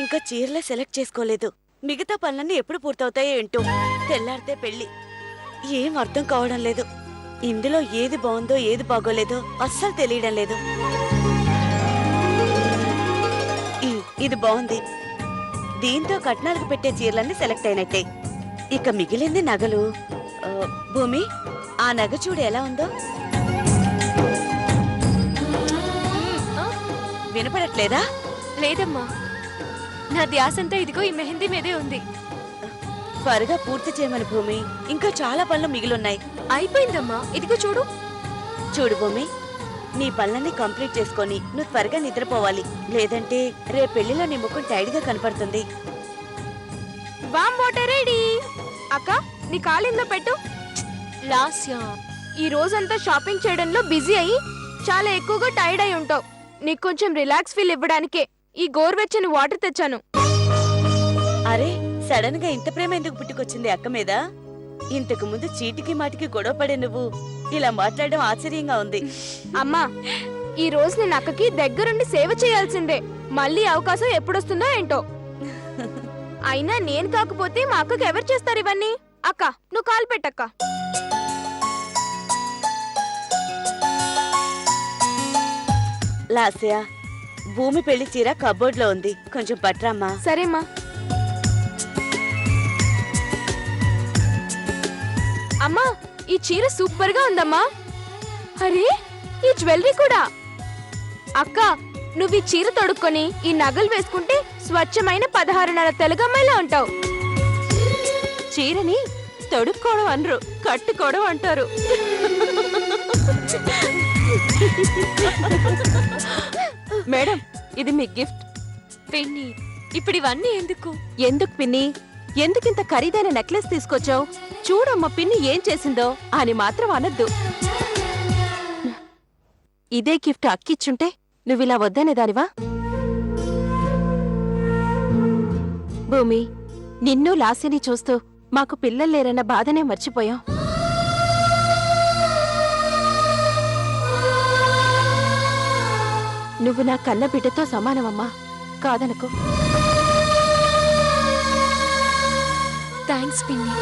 ఇంకా చీరలే సెలెక్ట్ చేసుకోలేదు. మిగతా పనులన్నీ ఎప్పుడు పూర్తవుతాయో ఏంటో. తెల్లారితే పెళ్లి. ఏం అర్థం కావడం లేదు. ఇందులో ఏది బాగుందో ఏది బాగోలేదో అస్సలు తెలియడం లేదు. ఇది బాగుంది. దీంతో కట్నాలకు పెట్టే చీరలన్నీ సెలెక్ట్ అయినట్టే. ఇక మిగిలింది నగలు. భూమి, ఆ నగ చూడు ఎలా ఉందో. వినపడట్లేదా? లేదమ్మా, నా ధ్యాసంతా ఇదిగో ఈ మెహందీ మీదే ఉంది. త్వరగా పూర్తి చేయమని భూమి, ఇంకా చాలా పనులు మిగిలిన్నాయి. అయిపోయిందమ్మా, ఇదిగో చూడు. చూడు భూమి, నీ పనులన్నీ కంప్లీట్ చేసుకొని నువ్వు త్వరగా నిద్రపోవాలి. లేదంటే రేపు పెళ్లిలో నీ ముఖం టైడ్ గా కనపడుతుంది. Warm water ready. అక్క, నీ కాలిందో పెట్టు. లాస్యా, ఈ రోజంతా షాపింగ్ చేయడంలో బిజీ అయ్యి చాలా ఎక్కువగా టైర్డ్ అయి ఉంటావు. నీకు కొంచెం రిలాక్స్ ఫీల్ ఇవ్వడానికే ఈ గోరువెచ్చని వాటర్ తెచ్చాను. అరే, సడన్ గా ఇంత ప్రేమ ఎందుకు పుట్టుకొచ్చింది అక్క మీద? ఇంతకు ముందు చీటికి మాటికి గొడవ పడే నువ్వు ఇలా మాట్లాడడం ఆశ్చర్యంగా ఉంది. అమ్మా, ఈ రోజు నేను అక్కకి దగ్గరుండి సేవ చేయాల్సిందే. మళ్ళీ అవకాశం ఎప్పుడొస్తుందో ఏంటో. అయినా నేను కాకపోతే మా అక్కకి ఎవరు చేస్తారు ఇవన్నీ? అక్క, నువ్వు కాలు పెట్టక్క. లాస్యా, భూమి పెళ్లి చీర కబోర్డ్ లో ఉంది, కొంచెం పట్రామ్మా. సరేమ్మా. అమ్మా, ఈ చీర సూపర్ గా ఉందమ్మా. అరే, ఈ జ్యువెలరీ కూడా. అక్క, నువ్వు ఈ చీర తొడుక్కొని ఈ నగలు వేసుకుంటే స్వచ్ఛమైన 16 తెలుగమ్మాయిలా ఉంటావు. చీరని తొడుక్కోవడం అనరు, కట్టుకోవడం అంటారు. మేడం, ఇది మీ గిఫ్ట్. పిన్ని, ఇప్పుడు ఇవన్నీ ఎందుకు? ఎందుకు పిన్ని? ఎందుకింత ఖరీదైన నెక్లెస్ తీసుకొచ్చావు? చూడమ్మా పిన్ని ఏం చేసిందో అని మాత్రం అనద్దు. ఇదే గిఫ్ట్ అక్కిచ్చుంటే నువ్విలా వద్దనేదానివా? భూమి, నిన్ను లాస్యని చూస్తూ మాకు పిల్లల్లేరన్న బాధనే మర్చిపోయాం. నువ్వు నా కన్న బిడ్డతో సమానమమ్మా, కాదనుకో. థ్యాంక్స్ పిన్ని.